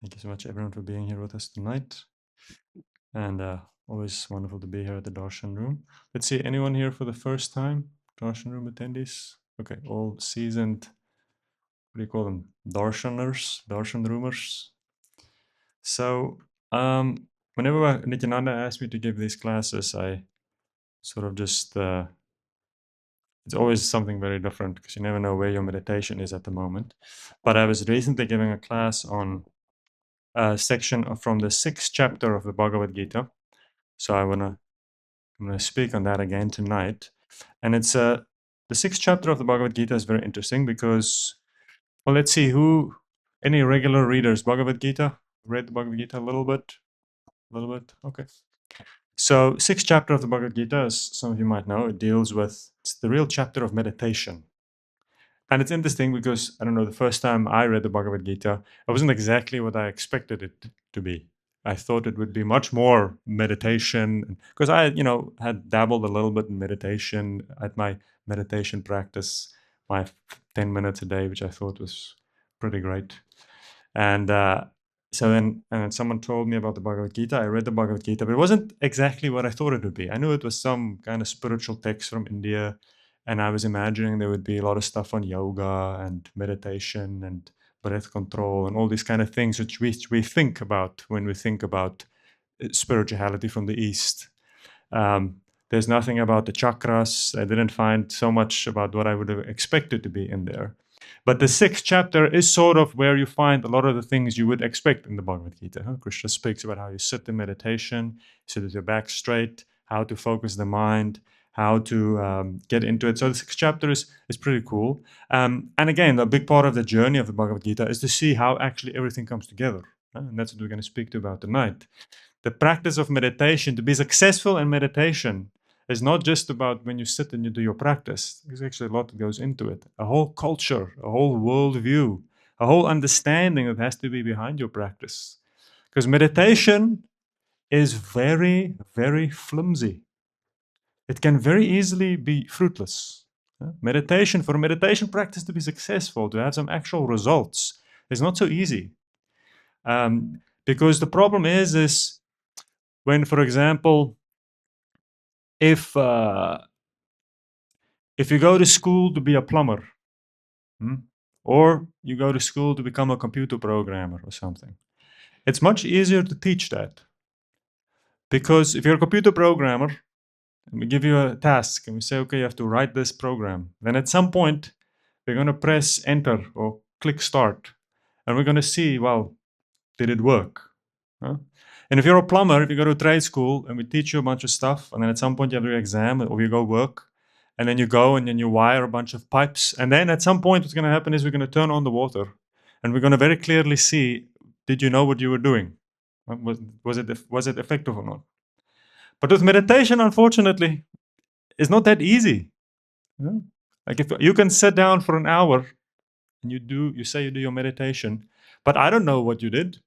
Thank you so much, everyone, for being here with us tonight. And always wonderful to be here at the Darshan room. Let's see, anyone here for the first time? Darshan room attendees? Okay, all seasoned, what do you call them? Darshaners, Darshan roomers. So, whenever Nityananda asked me to give these classes, I sort of just, it's always something very different because you never know where your meditation is at the moment. But I was recently giving a class on a section from the 6th chapter of the Bhagavad Gita. So I'm gonna speak on that again tonight. And it's the 6th chapter of the Bhagavad Gita is very interesting because, well, let's see any regular readers Bhagavad Gita read the Bhagavad Gita a little bit, okay. So 6th chapter of the Bhagavad Gita, as some of you might know, it's the real chapter of meditation. And it's interesting because, I don't know, the first time I read the Bhagavad Gita, it wasn't exactly what I expected it to be. I thought it would be much more meditation because I, had dabbled a little bit in meditation at my meditation practice, my 10 minutes a day, which I thought was pretty great. And then someone told me about the Bhagavad Gita. I read the Bhagavad Gita, but it wasn't exactly what I thought it would be. I knew it was some kind of spiritual text from India, and I was imagining there would be a lot of stuff on yoga and meditation and breath control and all these kind of things which we think about when we think about spirituality from the East. There's nothing about the chakras. I didn't find so much about what I would have expected to be in there. But the 6th chapter is sort of where you find a lot of the things you would expect in the Bhagavad Gita. Krishna speaks about how you sit in meditation, sit with your back straight, how to focus the mind, how to get into it. So the 6th chapter is pretty cool. And again, a big part of the journey of the Bhagavad Gita is to see how actually everything comes together. And that's what we're going to speak to about tonight. The practice of meditation, to be successful in meditation, is not just about when you sit and you do your practice. There's actually a lot that goes into it. A whole culture, a whole worldview, a whole understanding that has to be behind your practice. Because meditation is very, very flimsy. It can very easily be fruitless. Meditation, for a meditation practice to be successful, to have some actual results, is not so easy. Because the problem is when, for example, if you go to school to be a plumber, or you go to school to become a computer programmer or something, it's much easier to teach that. Because if you're a computer programmer, and we give you a task and we say, okay, you have to write this program, then at some point, we're going to press enter or click start. And we're going to see, well, did it work? Huh? And if you're a plumber, if you go to trade school and we teach you a bunch of stuff, and then at some point you have your exam or you go work, and then you go and then you wire a bunch of pipes, and then at some point what's going to happen is we're going to turn on the water, and we're going to very clearly see, did you know what you were doing? Was it effective or not? But with meditation, unfortunately, it's not that easy. Yeah? Like if you can sit down for an hour and you say you do your meditation, but I don't know what you did.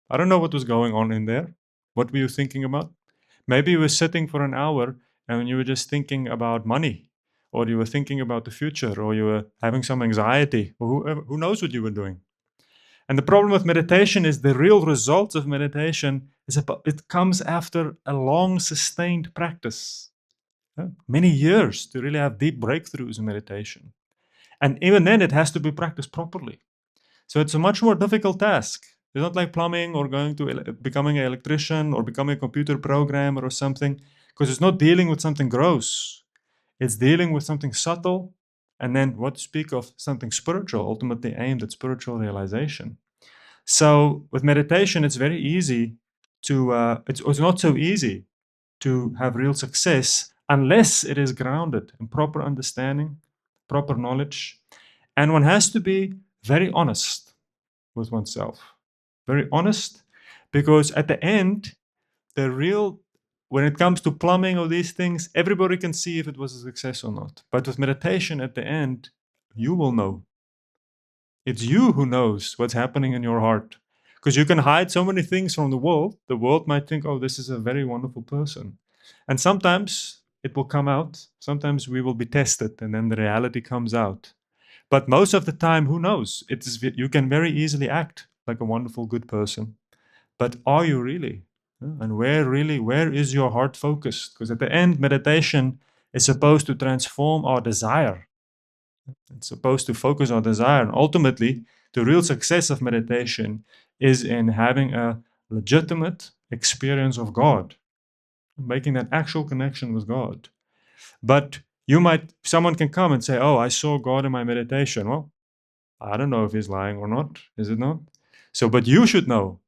I don't know what was going on in there. What were you thinking about? Maybe you were sitting for an hour and you were just thinking about money, or you were thinking about the future, or you were having some anxiety, or who knows what you were doing. And the problem with meditation is the real results of meditation it comes after a long sustained practice. Many years to really have deep breakthroughs in meditation. And even then it has to be practiced properly. So it's a much more difficult task. It's not like plumbing or going to becoming an electrician or becoming a computer programmer or something, because it's not dealing with something gross. It's dealing with something subtle, and then what to speak of something spiritual, ultimately aimed at spiritual realization. So with meditation, it's very easy it's not so easy to have real success unless it is grounded in proper understanding, proper knowledge, and one has to be very honest with oneself. Very honest, because at the end, when it comes to plumbing or these things, everybody can see if it was a success or not. But with meditation, at the end, you will know. It's you who knows what's happening in your heart. Because you can hide so many things from the world. The world might think, oh, this is a very wonderful person. And sometimes it will come out. Sometimes we will be tested and then the reality comes out. But most of the time, who knows? You can very easily act like a wonderful, good person. But are you really? And where is your heart focused? Because at the end, meditation is supposed to transform our desire. It's supposed to focus on desire. And ultimately, the real success of meditation is in having a legitimate experience of God, making that actual connection with God. But someone can come and say, oh, I saw God in my meditation. Well, I don't know if he's lying or not, is it not? So, but you should know.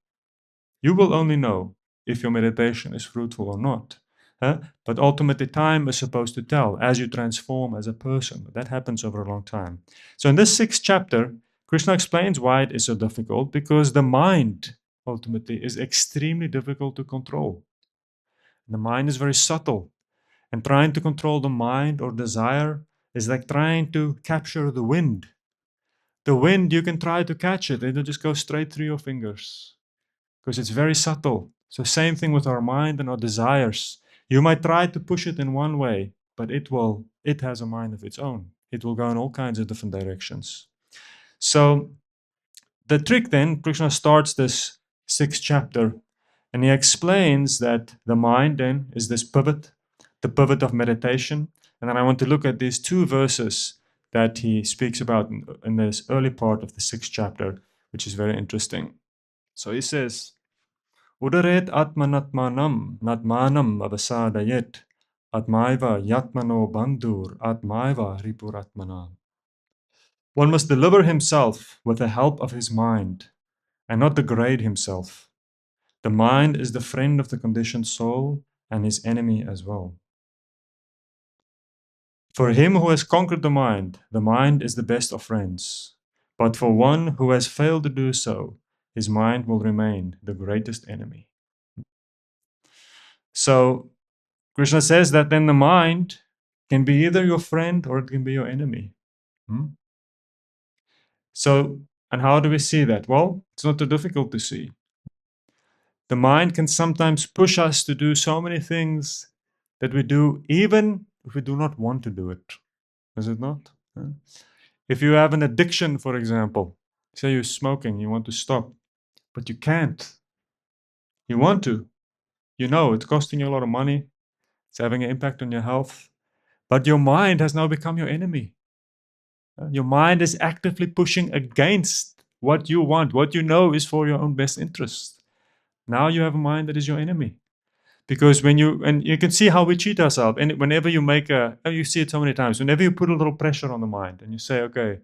You will only know if your meditation is fruitful or not. But ultimately, time is supposed to tell as you transform as a person. That happens over a long time. So, in this 6th chapter, Krishna explains why it is so difficult, because the mind ultimately is extremely difficult to control. The mind is very subtle, and trying to control the mind or desire is like trying to capture the wind. The wind, you can try to catch it, it'll just go straight through your fingers because it's very subtle. So same thing with our mind and our desires. You might try to push it in one way, but it has a mind of its own. It will go in all kinds of different directions. So the trick then, Krishna starts this 6th chapter, and he explains that the mind then is this pivot, the pivot of meditation. And then I want to look at these 2 verses that he speaks about in this early part of the 6th chapter, which is very interesting. So he says, Udaret atmanatmanam natmanam avasadayet atmaiva yatmano bandhur atmaiva ripuratmanam. One must deliver himself with the help of his mind and not degrade himself. The mind is the friend of the conditioned soul and his enemy as well. For him who has conquered the mind is the best of friends. But for one who has failed to do so, his mind will remain the greatest enemy. So Krishna says that then the mind can be either your friend or it can be your enemy. So, and how do we see that? Well, it's not too difficult to see. The mind can sometimes push us to do so many things that we do even if we do not want to do it. Is it not? If you have an addiction, for example, say you're smoking, you want to stop, but you can't. You want to. You know it's costing you a lot of money, it's having an impact on your health, but your mind has now become your enemy. Your mind is actively pushing against what you want, what you know is for your own best interest. Now you have a mind that is your enemy. Because and you can see how we cheat ourselves. And whenever you you see it so many times, whenever you put a little pressure on the mind and you say, okay,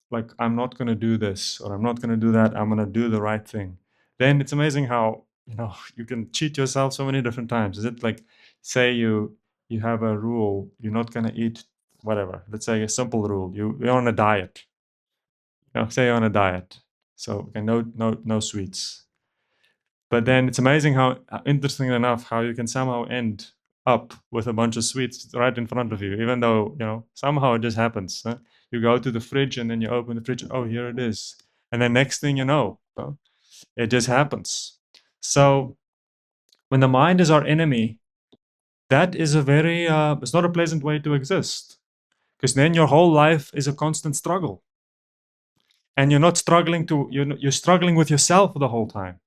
like, I'm not going to do this or I'm not going to do that, I'm going to do the right thing. Then it's amazing how, you can cheat yourself so many different times. Is it like, say you have a rule, you're not going to eat whatever. Let's say a simple rule. You're on a diet. Say you're on a diet. So okay, no sweets. But then it's amazing how, interesting enough, how you can somehow end up with a bunch of sweets right in front of you, even though, somehow it just happens. Huh? You go to the fridge and then you open the fridge, oh, here it is. And then next thing you know, it just happens. So when the mind is our enemy, that is it's not a pleasant way to exist. Because then your whole life is a constant struggle. And you're not struggling you're struggling with yourself the whole time.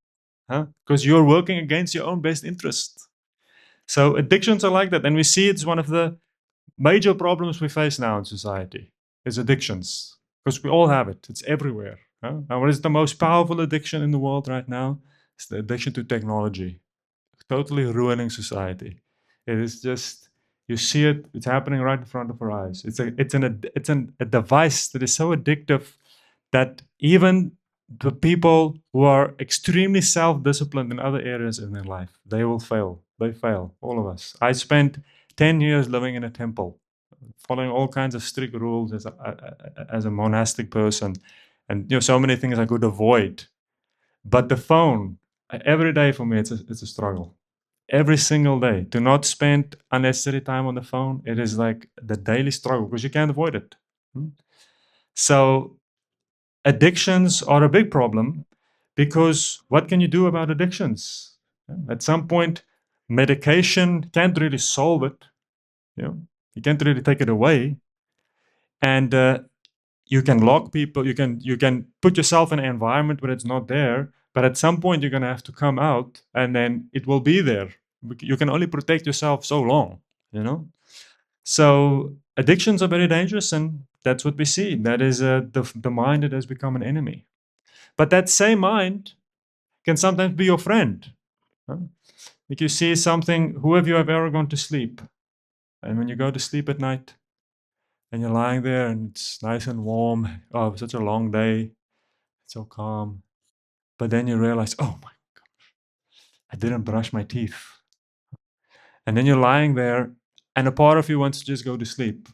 Because you're working against your own best interest. So addictions are like that. And we see it's one of the major problems we face now in society is addictions. Because we all have it. It's everywhere. And what is the most powerful addiction in the world right now? It's the addiction to technology. Totally ruining society. It is just, you see it, it's happening right in front of our eyes. It's a device that is so addictive that even the people who are extremely self-disciplined in other areas in their life, they will fail. They fail, all of us. I spent 10 years living in a temple, following all kinds of strict rules as a monastic person, and so many things I could avoid. But the phone, every day for me, it's a struggle. Every single day, to not spend unnecessary time on the phone, it is like the daily struggle because you can't avoid it. So addictions are a big problem because what can you do about addictions? At some point, medication can't really solve it. You can't really take it away. And you can lock people, you can put yourself in an environment where it's not there, but at some point you're going to have to come out and then it will be there. You can only protect yourself so long, you know. So addictions are very dangerous, and that's what we see. That is the mind that has become an enemy. But that same mind can sometimes be your friend. Huh? Like you see something, who have you have ever gone to sleep? And when you go to sleep at night and you're lying there and it's nice and warm, oh, such a long day, it's so calm. But then you realize, oh my, I didn't brush my teeth. And then you're lying there and a part of you wants to just go to sleep.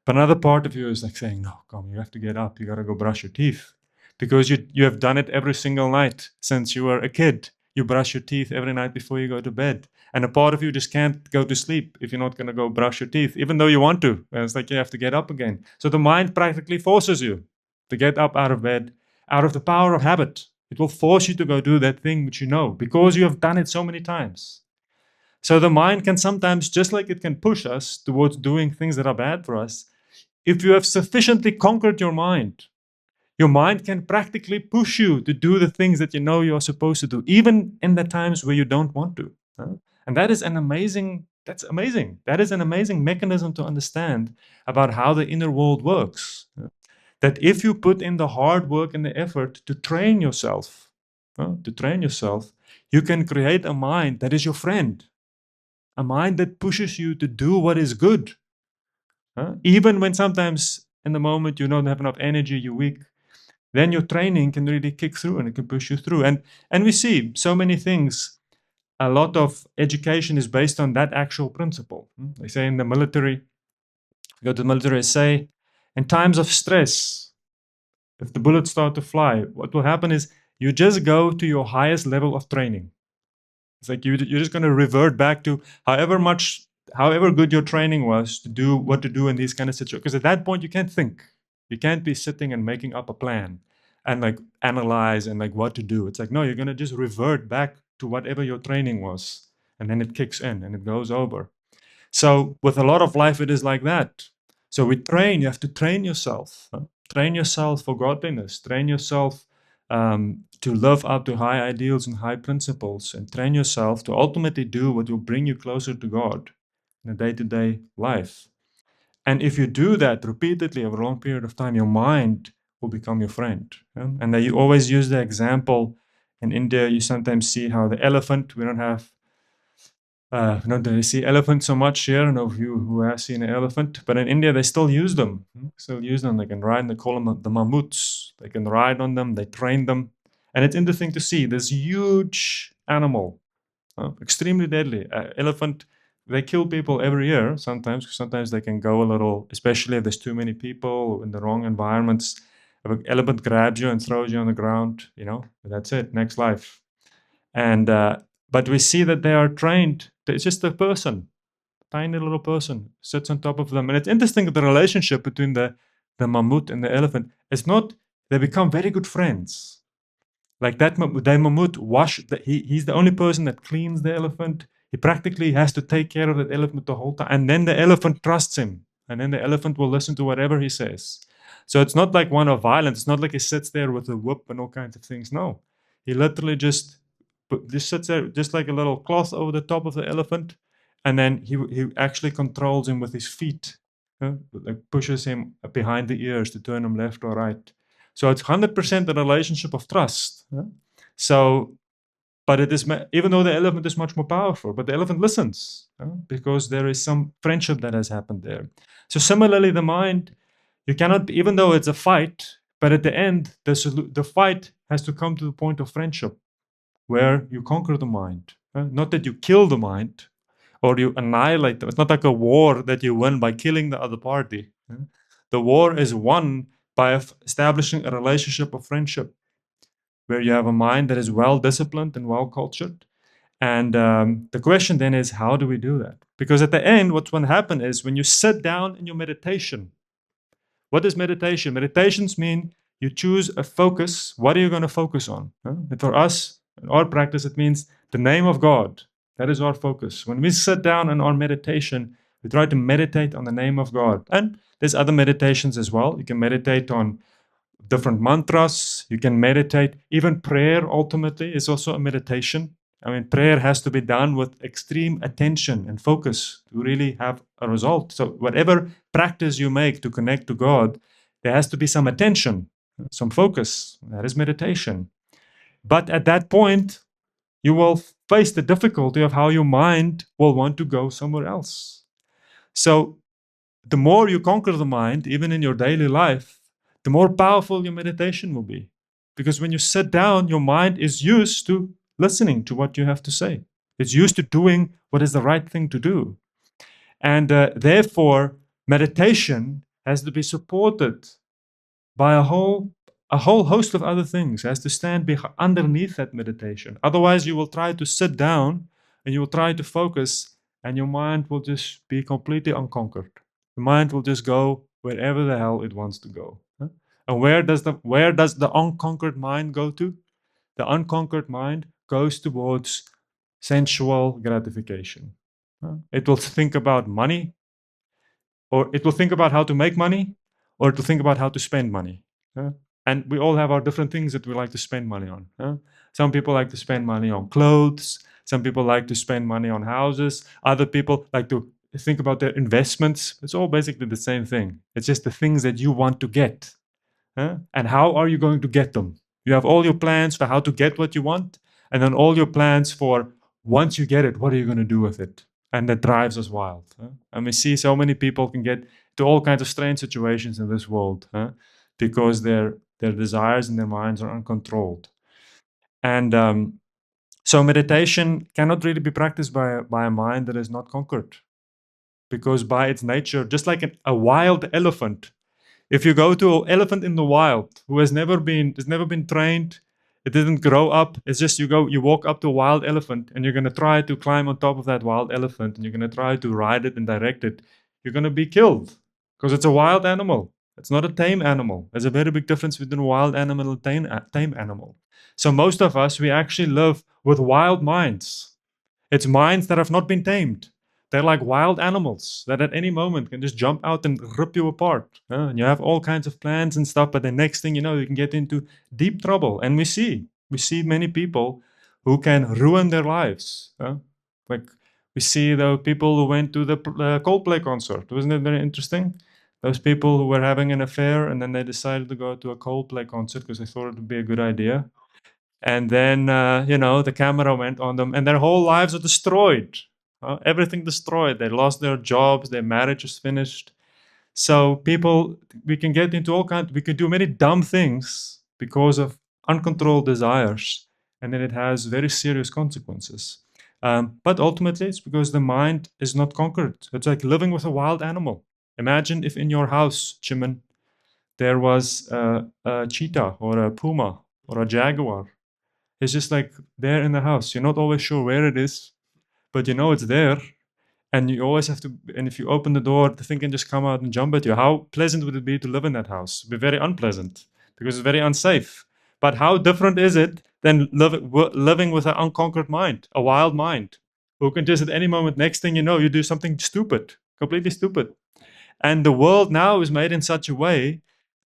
But another part of you is like saying, no, come, you have to get up. You got to go brush your teeth. Because you have done it every single night since you were a kid. You brush your teeth every night before you go to bed. And a part of you just can't go to sleep if you're not going to go brush your teeth, even though you want to. And it's like you have to get up again. So the mind practically forces you to get up out of bed, out of the power of habit. It will force you to go do that thing which you know because you have done it so many times. So the mind can sometimes, just like it can push us towards doing things that are bad for us, if you have sufficiently conquered your mind can practically push you to do the things that you know you're supposed to do, even in the times where you don't want to. And that is that's amazing. That is an amazing mechanism to understand about how the inner world works. That if you put in the hard work and the effort to train yourself, you can create a mind that is your friend, a mind that pushes you to do what is good. Even when sometimes in the moment you don't have enough energy, you're weak, then your training can really kick through and it can push you through. And we see so many things. A lot of education is based on that actual principle. They say in the military, you go to the military, they say, in times of stress, if the bullets start to fly, what will happen is you just go to your highest level of training. It's like you're just going to revert back to however good your training was to do what to do in these kind of situations. Because at that point, you can't think. You can't be sitting and making up a plan and like analyze and like what to do. It's like, no, you're going to just revert back to whatever your training was. And then it kicks in and it goes over. So with a lot of life, it is like that. So you have to train yourself. Train yourself for godliness. Train yourself to live up to high ideals and high principles, and train yourself to ultimately do what will bring you closer to God in a day-to-day life. And if you do that repeatedly over a long period of time, your mind will become your friend. And they always use the example in India. You sometimes see how the elephant, we don't really see elephants so much here. I don't know if you who have seen an elephant, but in India they still use them. Still use them. They can ride. They call them the mammoths. They can ride on them. They train them, and it's interesting to see this huge animal, extremely deadly elephant. They kill people every year. Sometimes they can go a little, especially if there's too many people in the wrong environments. If an elephant grabs you and throws you on the ground, that's it. Next life. And but we see that they are trained. It's just a person, tiny little person, sits on top of them. And it's interesting that the relationship between the mammoth and the elephant. It's not. They become very good friends. Like that, the mammoth he's the only person that cleans the elephant. He practically has to take care of that elephant the whole time. And then the elephant trusts him. And then the elephant will listen to whatever he says. So it's not like one of violence. It's not like he sits there with a whip and all kinds of things. No. He literally just sits there, just like a little cloth over the top of the elephant. And then he actually controls him with his feet. Like pushes him behind the ears to turn him left or right. So it's 100% a relationship of trust. So, but it is, even though the elephant is much more powerful, but the elephant listens because there is some friendship that has happened there. So similarly, the mind, you cannot, even though it's a fight, but at the end, the fight has to come to the point of friendship where you conquer the mind. Not that you kill the mind or you annihilate them. It's not like a war that you win by killing the other party. The war is won by establishing a relationship of friendship where you have a mind that is well disciplined and well cultured. And the question then is, how do we do that? Because at the end, what's going to happen is when you sit down in your meditation, what is meditation? Meditations mean you choose a focus. What are you going to focus on? And for us, in our practice, it means the name of God. That is our focus. When we sit down in our meditation, we try to meditate on the name of God. And There's other meditations as well. You can meditate on different mantras. You can meditate. Even prayer ultimately is also a meditation. I mean, prayer has to be done with extreme attention and focus to really have a result. So whatever practice you make to connect to God, there has to be some attention, some focus. That is meditation. But at that point, you will face the difficulty of how your mind will want to go somewhere else. So the more you conquer the mind, even in your daily life, the more powerful your meditation will be. Because when you sit down, your mind is used to listening to what you have to say. It's used to doing what is the right thing to do. And therefore, meditation has to be supported by a whole host of other things. It has to stand underneath that meditation. Otherwise, you will try to sit down and you will try to focus, and your mind will just be completely unconquered. The mind will just go wherever the hell it wants to go. And where does the unconquered mind go to? The unconquered mind goes towards sensual gratification. It will think about money, or it will think about how to make money, or it will think about how to spend money. And we all have our different things that we like to spend money on. Some people like to spend money on clothes. Some people like to spend money on houses. Other people like to think about their investments. It's all basically the same thing. It's just the things that you want to get. And how are you going to get them? You have all your plans for how to get what you want, and then all your plans for once you get it, what are you going to do with it? And that drives us wild. And we see so many people can get to all kinds of strange situations in this world because their desires and their minds are uncontrolled. And so meditation cannot really be practiced by a mind that is not conquered, because by its nature, just like a wild elephant, if you go to an elephant in the wild who has never been trained, it didn't grow up. It's just you walk up to a wild elephant and you're gonna try to climb on top of that wild elephant and you're gonna try to ride it and direct it. You're gonna be killed because it's a wild animal. It's not a tame animal. There's a very big difference between a wild animal and tame animal. So most of us, we actually live with wild minds. It's minds that have not been tamed. They're like wild animals that at any moment can just jump out and rip you apart. And you have all kinds of plans and stuff, but the next thing you know, you can get into deep trouble. And we see many people who can ruin their lives. Like we see the people who went to the Coldplay concert. Wasn't it very interesting? Those people who were having an affair and then they decided to go to a Coldplay concert because they thought it would be a good idea. And then the camera went on them and their whole lives are destroyed. Everything destroyed. They lost their jobs, their marriage is finished. So people, we can get into we can do many dumb things because of uncontrolled desires, and then it has very serious consequences. But ultimately it's because the mind is not conquered. It's like living with a wild animal. Imagine if in your house, Chimon, there was a cheetah or a puma or a jaguar. It's just like there in the house. You're not always sure where it is, but you know it's there. And you always have to, and if you open the door, the thing can just come out and jump at you. How pleasant would it be to live in that house? It'd be very unpleasant because it's very unsafe. But how different is it than living with an unconquered mind, a wild mind, who can just at any moment, next thing you know, you do something stupid, completely stupid. And the world now is made in such a way,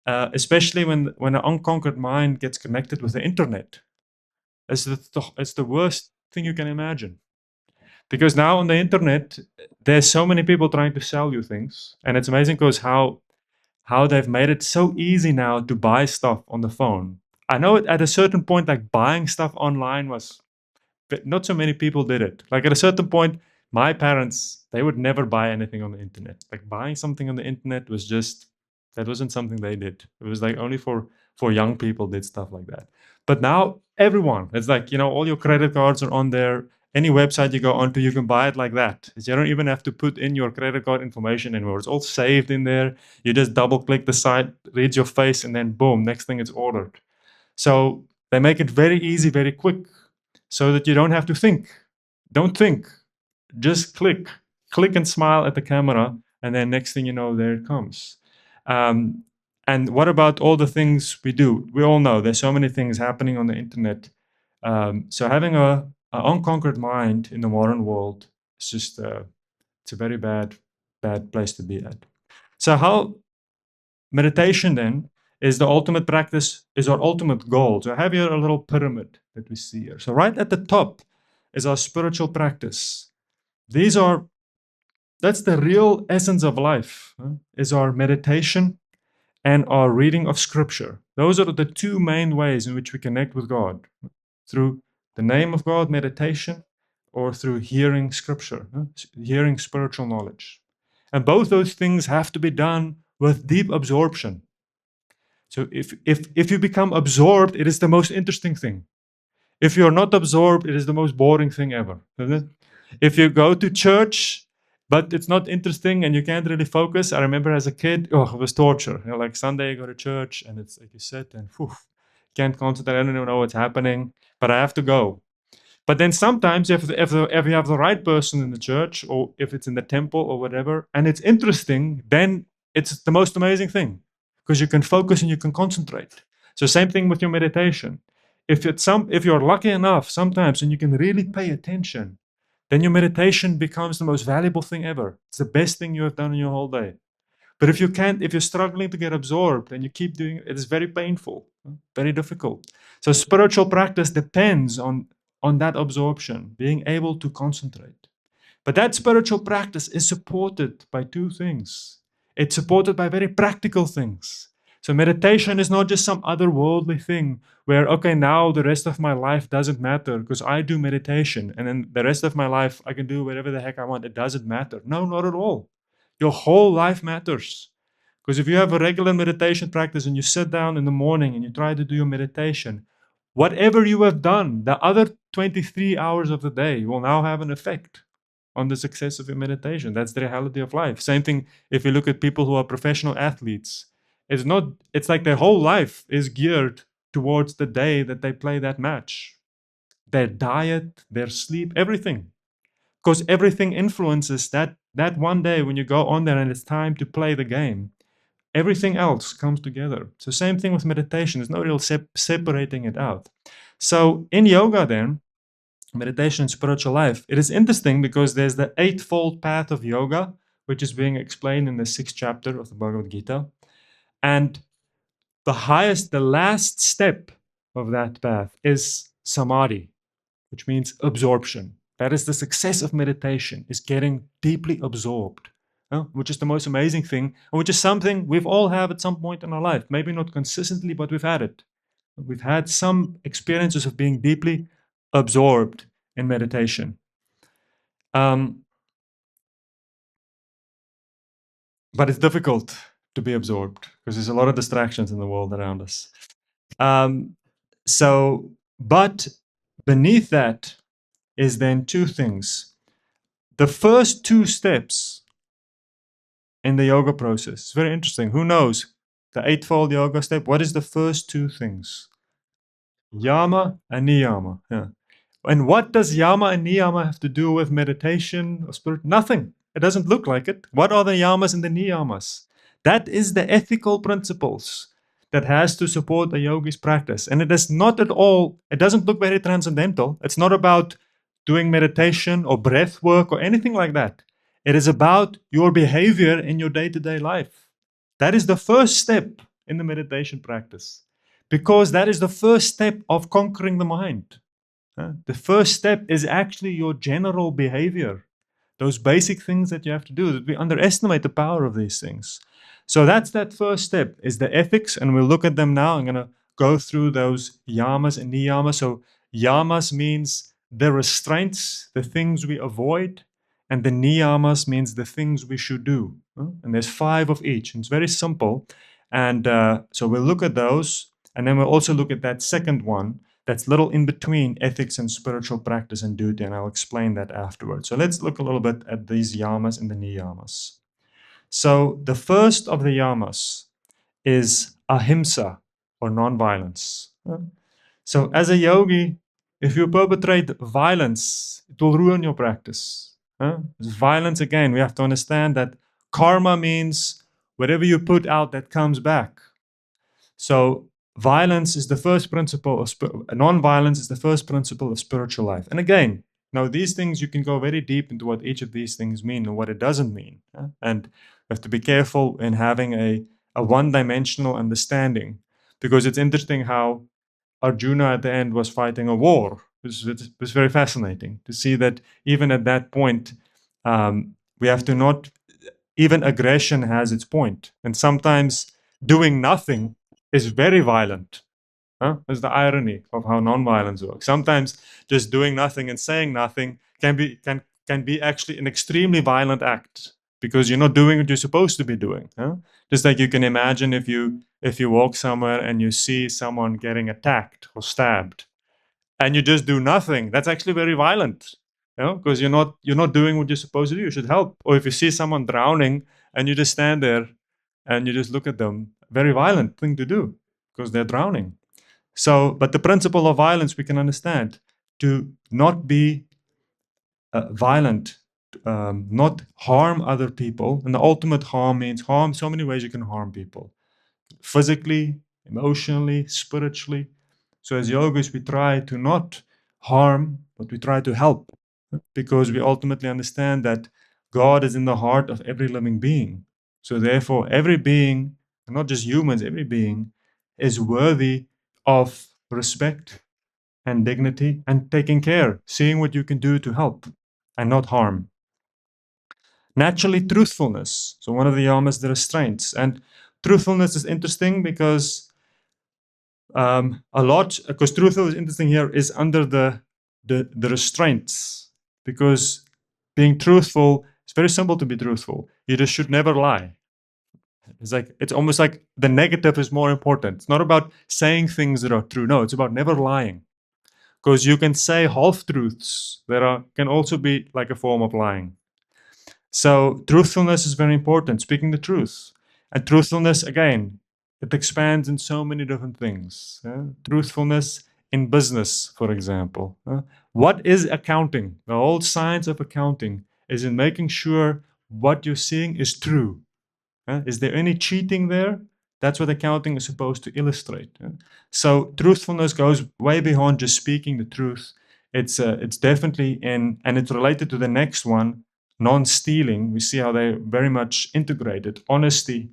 especially when an unconquered mind gets connected with the internet. It's the worst thing you can imagine. Because now on the internet, there's so many people trying to sell you things. And it's amazing because how they've made it so easy now to buy stuff on the phone. I know at a certain point, like buying stuff online was, but not so many people did it. Like at a certain point, my parents, they would never buy anything on the internet. Like buying something on the internet was just, that wasn't something they did. It was like only for young people did stuff like that. But now everyone, it's like, all your credit cards are on there. Any website you go onto, you can buy it like that. You don't even have to put in your credit card information anymore. It's all saved in there. You just double click the site, reads your face, and then boom, next thing it's ordered. So they make it very easy, very quick, so that you don't have to think. Don't think. Just click. Click and smile at the camera, and then next thing you know, there it comes. And what about all the things we do? We all know there's so many things happening on the internet. So having a unconquered mind in the modern world is just it's a very bad place to be at. So meditation then is the ultimate practice, is our ultimate goal. So I have here a little pyramid that we see here. So right at the top is our spiritual practice. These are, that's the real essence of life, is our meditation and our reading of scripture. Those are the two main ways in which we connect with God, through the name of God, meditation, or through hearing scripture, hearing spiritual knowledge. And both those things have to be done with deep absorption. So if you become absorbed, it is the most interesting thing. If you're not absorbed, it is the most boring thing ever, isn't it? If you go to church, but it's not interesting and you can't really focus. I remember as a kid, oh, it was torture. You know, like Sunday, you go to church and it's like you sit and whew, can't concentrate. I don't even know what's happening, but I have to go. But then sometimes if you have the right person in the church, or if it's in the temple or whatever, and it's interesting, then it's the most amazing thing because you can focus and you can concentrate. So same thing with your meditation. If you're lucky enough sometimes and you can really pay attention, then your meditation becomes the most valuable thing ever. It's the best thing you have done in your whole day. But if you can't, if you're struggling to get absorbed and you keep doing it, it's very painful, very difficult. So spiritual practice depends on that absorption, being able to concentrate. But that spiritual practice is supported by two things. It's supported by very practical things. So meditation is not just some otherworldly thing where, okay, now the rest of my life doesn't matter because I do meditation and then the rest of my life I can do whatever the heck I want. It doesn't matter. No, not at all. Your whole life matters. Because if you have a regular meditation practice and you sit down in the morning and you try to do your meditation, whatever you have done, the other 23 hours of the day will now have an effect on the success of your meditation. That's the reality of life. Same thing if you look at people who are professional athletes. It's like their whole life is geared towards the day that they play that match. Their diet, their sleep, everything. Because everything influences that one day when you go on there and it's time to play the game. Everything else comes together. So same thing with meditation. There's no real separating it out. So in yoga then, meditation and spiritual life, it is interesting because there's the eightfold path of yoga, which is being explained in the 6th chapter of the Bhagavad Gita. And the last step of that path is samadhi, which means absorption. That is the success of meditation, is getting deeply absorbed, which is the most amazing thing, and which is something we've all had at some point in our life. Maybe not consistently, but we've had it. We've had some experiences of being deeply absorbed in meditation. But it's difficult to be absorbed because there's a lot of distractions in the world around us. But beneath that is then two things. The first two steps in the yoga process, it's very interesting. Who knows? The eightfold yoga step, what is the first two things? Yama and niyama. Yeah. And what does yama and niyama have to do with meditation or spirit? Nothing. It doesn't look like it. What are the yamas and the niyamas? That is the ethical principles that has to support a yogi's practice. And it is not at all, it doesn't look very transcendental. It's not about doing meditation or breath work or anything like that. It is about your behavior in your day-to-day life. That is the first step in the meditation practice, because that is the first step of conquering the mind. The first step is actually your general behavior, those basic things that you have to do. We underestimate the power of these things. So that's that first step, is the ethics, and we'll look at them now. I'm going to go through those yamas and niyamas. So yamas means the restraints, the things we avoid, and the niyamas means the things we should do. And there's 5 of each, and it's very simple. And so we'll look at those, and then we'll also look at that second one, that's little in between ethics and spiritual practice and duty, and I'll explain that afterwards. So let's look a little bit at these yamas and the niyamas. So the first of the yamas is ahimsa, or non-violence. So as a yogi, if you perpetrate violence, it will ruin your practice. Violence, again, we have to understand that karma means whatever you put out, that comes back. So violence is the first principle of non-violence is the first principle of spiritual life. And again, now these things, you can go very deep into what each of these things mean and what it doesn't mean. And we have to be careful in having a one-dimensional understanding. Because it's interesting how Arjuna at the end was fighting a war. It was very fascinating to see that even at that point, we have to not, even aggression has its point. And sometimes doing nothing is very violent. Huh? That's the irony of how nonviolence works. Sometimes just doing nothing and saying nothing can be actually an extremely violent act because you're not doing what you're supposed to be doing. Huh? Just like you can imagine if you walk somewhere and you see someone getting attacked or stabbed, and you just do nothing, that's actually very violent. You know, because you're not doing what you're supposed to do. You should help. Or if you see someone drowning and you just stand there and you just look at them, very violent thing to do because they're drowning. So, but the principle of violence we can understand to not be violent, not harm other people. And the ultimate harm means harm so many ways you can harm people physically, emotionally, spiritually. So, as yogis, we try to not harm, but we try to help because we ultimately understand that God is in the heart of every living being. So, therefore, every being, not just humans, every being is worthy of respect and dignity and taking care, seeing what you can do to help and not harm. Naturally, truthfulness. So, one of the yamas, the restraints. And truthfulness is interesting because because truthful is interesting here, is under the restraints. Because being truthful, it's very simple to be truthful. You just should never lie. It's almost like the negative is more important. It's not about saying things that are true. No, it's about never lying. Because you can say half truths that can also be like a form of lying. So truthfulness is very important, speaking the truth. And truthfulness, again, it expands in so many different things. Truthfulness in business, for example. What is accounting? The whole science of accounting is in making sure what you're seeing is true. Is there any cheating there? That's what accounting is supposed to illustrate. So truthfulness goes way beyond just speaking the truth. It's definitely in, and it's related to the next one, non-stealing. We see how they're very much integrated. Honesty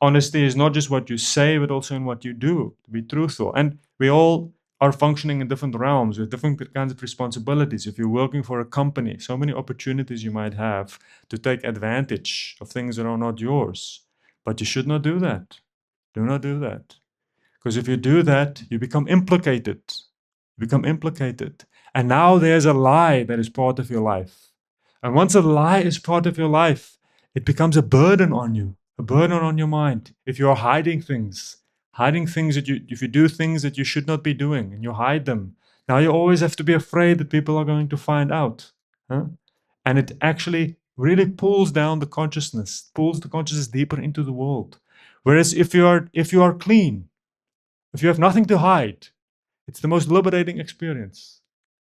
is not just what you say, but also in what you do, to be truthful. And we all are functioning in different realms with different kinds of responsibilities. If you're working for a company, so many opportunities you might have to take advantage of things that are not yours. But you should not do that. Do not do that. Because if you do that, you become implicated. You become implicated. And now there's a lie that is part of your life. And once a lie is part of your life, it becomes a burden on you, a burden on your mind. If you're hiding things that if you do things that you should not be doing and you hide them, now you always have to be afraid that people are going to find out. Huh? And it actually really pulls down the consciousness, pulls the consciousness deeper into the world. Whereas if you are clean, if you have nothing to hide, it's the most liberating experience.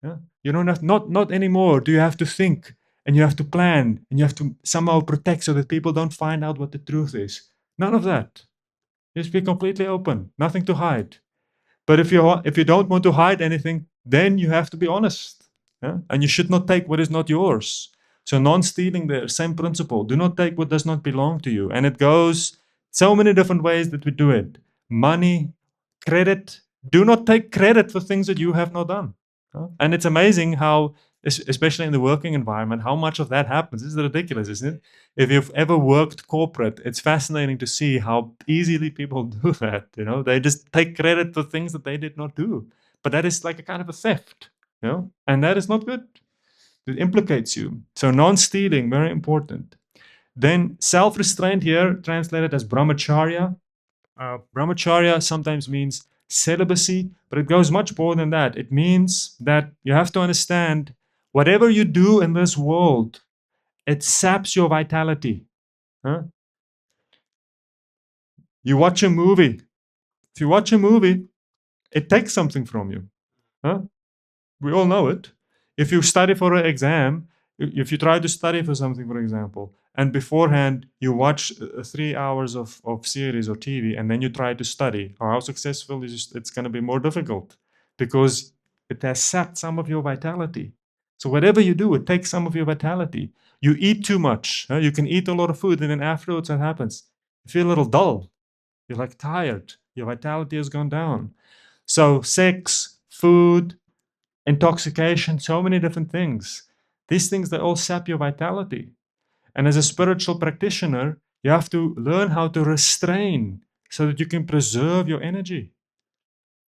Yeah? You don't have not anymore. Do you have to think and you have to plan and you have to somehow protect so that people don't find out what the truth is? None of that. Just be completely open. Nothing to hide. But if you don't want to hide anything, then you have to be honest. Yeah? And you should not take what is not yours. So non-stealing, the same principle. Do not take what does not belong to you. And it goes so many different ways that we do it. Money, credit. Do not take credit for things that you have not done. And it's amazing how, especially in the working environment, how much of that happens. This is ridiculous, isn't it? If you've ever worked corporate, it's fascinating to see how easily people do that. You know, they just take credit for things that they did not do. But that is like a kind of a theft, you know, and that is not good. It implicates you. So non-stealing, very important. Then self-restraint here, translated as brahmacharya. Brahmacharya sometimes means celibacy, but it goes much more than that. It means that you have to understand whatever you do in this world, it saps your vitality. Huh? You watch a movie. If you watch a movie, it takes something from you. Huh? We all know it. If you study for an exam, if you try to study for something, for example, and beforehand you watch 3 hours of series or TV, and then you try to study, how successful is it's going to be more difficult because it has sapped some of your vitality. So whatever you do, it takes some of your vitality. You eat too much. You can eat a lot of food, and then afterwards, what happens? You feel a little dull. You're like tired. Your vitality has gone down. So sex, food, intoxication, so many different things. These things, they all sap your vitality. And as a spiritual practitioner, you have to learn how to restrain so that you can preserve your energy.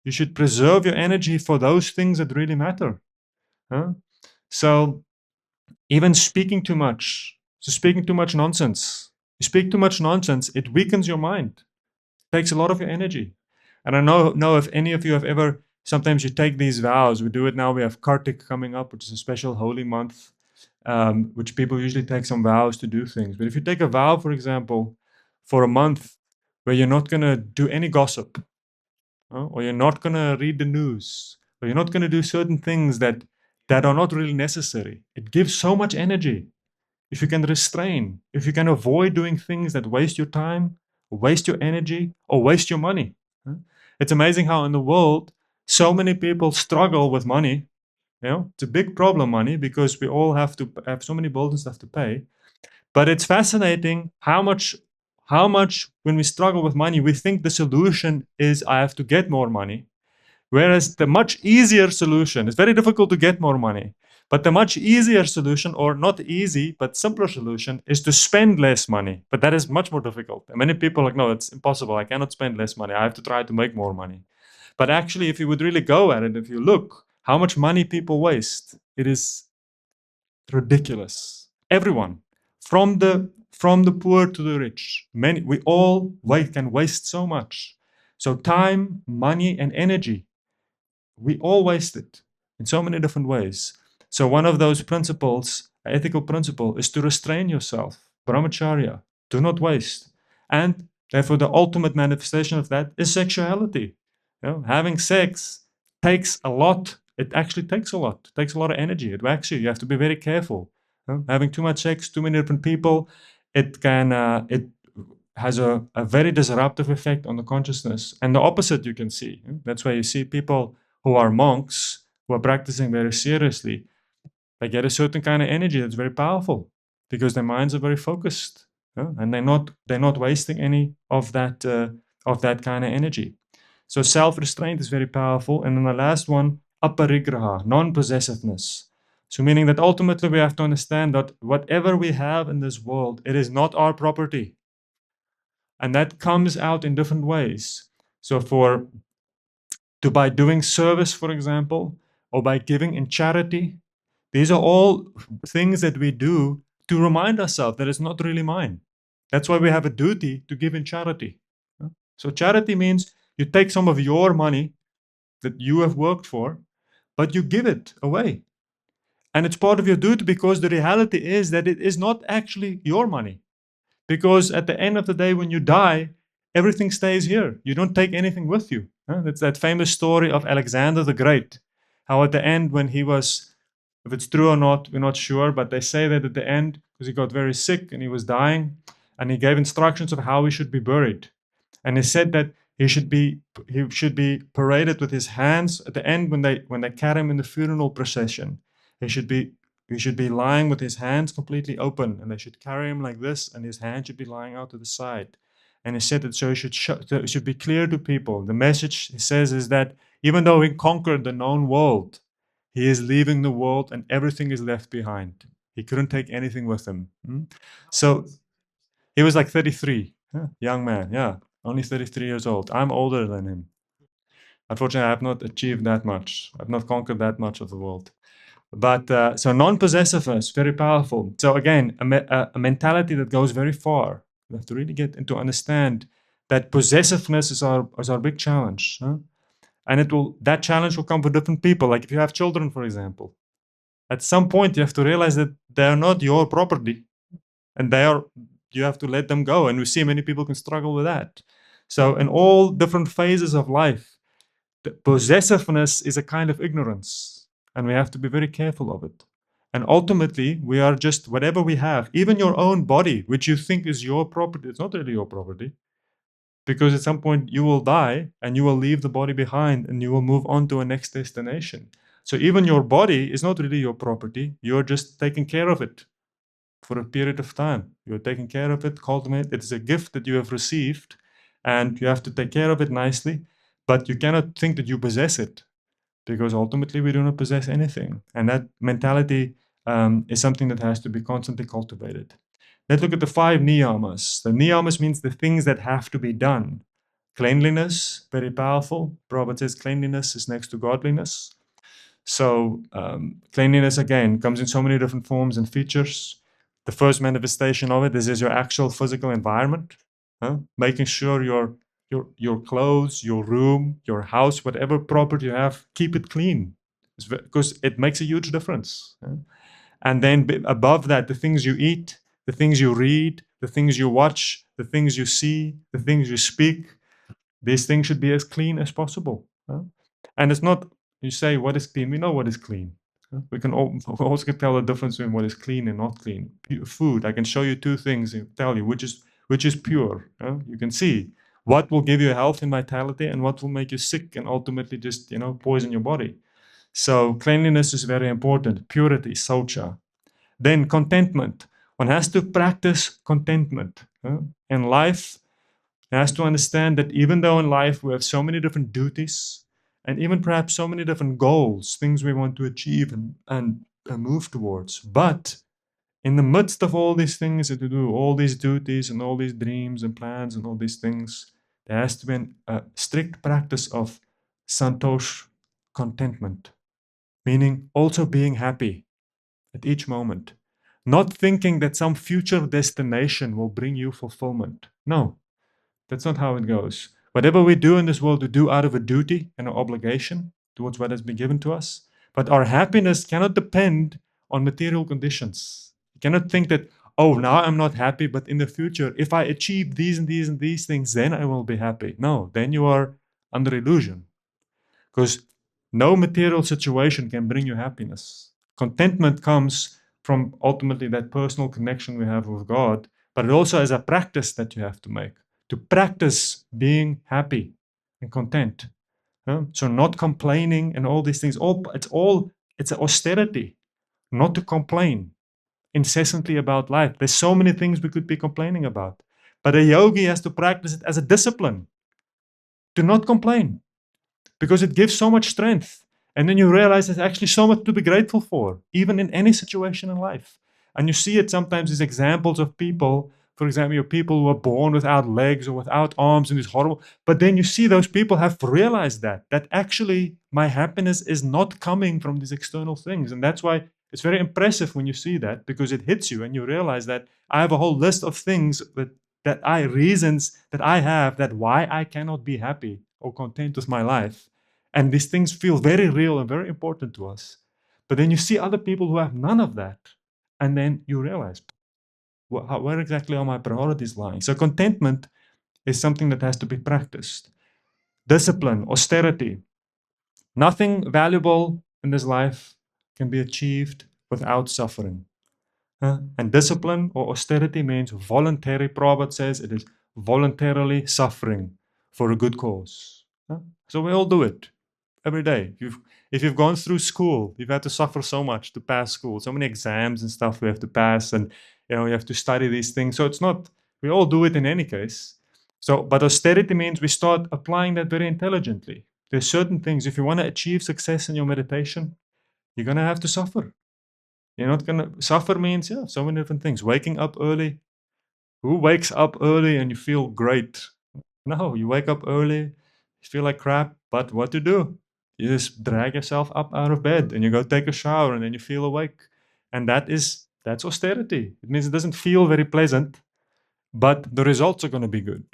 You should preserve your energy for those things that really matter. Huh? So even speaking too much, so speaking too much nonsense. You speak too much nonsense, it weakens your mind. It takes a lot of your energy. And I know if any of you have ever, sometimes you take these vows. We do it now. We have Kartik coming up, which is a special holy month, which people usually take some vows to do things. But if you take a vow, for example, for a month where you're not going to do any gossip, or you're not going to read the news, or you're not going to do certain things that are not really necessary, it gives so much energy. If you can restrain, if you can avoid doing things that waste your time, waste your energy, or waste your money. It's amazing how in the world so many people struggle with money. It's a big problem, money, because we all have to have so many bills and stuff to pay. But it's fascinating how much when we struggle with money, we think the solution is I have to get more money. Whereas the much easier solution, it's very difficult to get more money, but the much easier solution, or not easy, but simpler solution, is to spend less money. But that is much more difficult. And many people are like, no, it's impossible. I cannot spend less money. I have to try to make more money. But actually, if you would really go at it, if you look how much money people waste, it is ridiculous. Everyone, from the poor to the rich, many we all can waste so much. So time, money, and energy, we all waste it in so many different ways. So one of those principles, ethical principle, is to restrain yourself. Brahmacharya, do not waste. And therefore, the ultimate manifestation of that is sexuality. Having sex takes a lot. It actually takes a lot. It takes a lot of energy. It actually, you have to be very careful. Having too much sex, too many different people, it has a very disruptive effect on the consciousness. And the opposite you can see. That's why you see people who are monks, who are practicing very seriously, they get a certain kind of energy that's very powerful because their minds are very focused, and they're not wasting any of that kind of energy. So self-restraint is very powerful. And then the last one, aparigraha, non-possessiveness. So meaning that ultimately we have to understand that whatever we have in this world, it is not our property. And that comes out in different ways. So by doing service, for example, or by giving in charity, these are all things that we do to remind ourselves that it's not really mine. That's why we have a duty to give in charity. So charity means you take some of your money that you have worked for, but you give it away. And it's part of your duty because the reality is that it is not actually your money. Because at the end of the day, when you die, everything stays here. You don't take anything with you. That's that famous story of Alexander the Great. How at the end, when he was, if it's true or not, we're not sure, but they say that at the end, because he got very sick and he was dying, and he gave instructions of how he should be buried. And he said that he should be paraded with his hands at the end when they carry him in the funeral procession. He should be lying with his hands completely open, and they should carry him like this, and his hand should be lying out to the side. And he said that so it should be clear to people. The message, he says, is that even though he conquered the known world, he is leaving the world and everything is left behind. He couldn't take anything with him. So he was like 33, young man, yeah, only 33 years old. I'm older than him. Unfortunately, I have not achieved that much. I've not conquered that much of the world. But so non-possessiveness, very powerful. So again, a mentality that goes very far. We have to really get into understand that possessiveness is our big challenge. And that challenge will come for different people. Like if you have children, for example, at some point you have to realize that they're not your property, and you have to let them go. And we see many people can struggle with that. So in all different phases of life, the possessiveness is a kind of ignorance, and we have to be very careful of it. And ultimately, we are just whatever we have, even your own body, which you think is your property. It's not really your property, because at some point you will die and you will leave the body behind and you will move on to a next destination. So even your body is not really your property. You're just taking care of it for a period of time. You're taking care of it, cultivate it. It's a gift that you have received, and you have to take care of it nicely, but you cannot think that you possess it, because ultimately we do not possess anything. And that mentality is something that has to be constantly cultivated. Let's look at the 5 niyamas. The niyamas means the things that have to be done. Cleanliness, very powerful. Prabhupada says cleanliness is next to godliness. So cleanliness, again, comes in so many different forms and features. The first manifestation of it is your actual physical environment. Making sure your clothes, your room, your house, whatever property you have, keep it clean, because it makes a huge difference. And then above that, the things you eat, the things you read, the things you watch, the things you see, the things you speak, these things should be as clean as possible. And it's not, you say, what is clean? We know what is clean. We can also can tell the difference between what is clean and not clean. Food, I can show you 2 things and tell you which is pure. You can see what will give you health and vitality and what will make you sick and ultimately just, poison your body. So cleanliness is very important. Purity, saucha. Then contentment. One has to practice contentment. In life, one has to understand that even though in life we have so many different duties and even perhaps so many different goals, things we want to achieve and move towards, but in the midst of all these things that we do, all these duties and all these dreams and plans and all these things, there has to be a strict practice of santosh, contentment, meaning also being happy at each moment, not thinking that some future destination will bring you fulfillment. No, that's not how it goes. Whatever we do in this world, we do out of a duty and an obligation towards what has been given to us. But our happiness cannot depend on material conditions. You cannot think that, oh, now I'm not happy, but in the future, if I achieve these and these and these things, then I will be happy. No, then you are under illusion. Because no material situation can bring you happiness. Contentment comes from ultimately that personal connection we have with God, but it also is a practice that you have to make to practice being happy and content. So not complaining and all these things. It's an austerity, not to complain incessantly about life. There's so many things we could be complaining about, but a yogi has to practice it as a discipline to not complain, because it gives so much strength. And then you realize there's actually so much to be grateful for, even in any situation in life. And you see it sometimes as examples of people, for example, people who are born without legs or without arms and it's horrible. But then you see those people have realized that actually my happiness is not coming from these external things. And that's why it's very impressive when you see that, because it hits you and you realize that I have a whole list of things reasons that I have that why I cannot be happy or content with my life. And these things feel very real and very important to us. But then you see other people who have none of that. And then you realize, where exactly are my priorities lying? So contentment is something that has to be practiced. Discipline, austerity. Nothing valuable in this life can be achieved without suffering. And discipline or austerity means voluntary. Prabhupada says it is voluntarily suffering for a good cause. So we all do it every day. If you've gone through school, you've had to suffer so much to pass school, so many exams and stuff we have to pass, and you have to study these things. So it's not, we all do it in any case. So, but austerity means we start applying that very intelligently. There's certain things, if you want to achieve success in your meditation, you're going to have to suffer. You're not going to suffer means, so many different things. Waking up early. Who wakes up early and you feel great? No, you wake up early, you feel like crap, but what to do? You just drag yourself up out of bed and you go take a shower and then you feel awake. And that's austerity. It means it doesn't feel very pleasant, but the results are going to be good.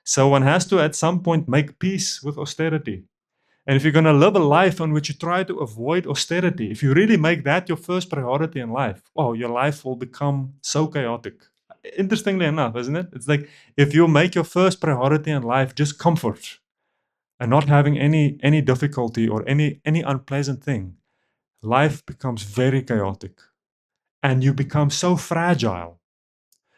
So one has to at some point make peace with austerity. And if you're going to live a life in which you try to avoid austerity, if you really make that your first priority in life, your life will become so chaotic. Interestingly enough, isn't it? It's like if you make your first priority in life just comfort and not having any difficulty or any unpleasant thing, life becomes very chaotic and you become so fragile.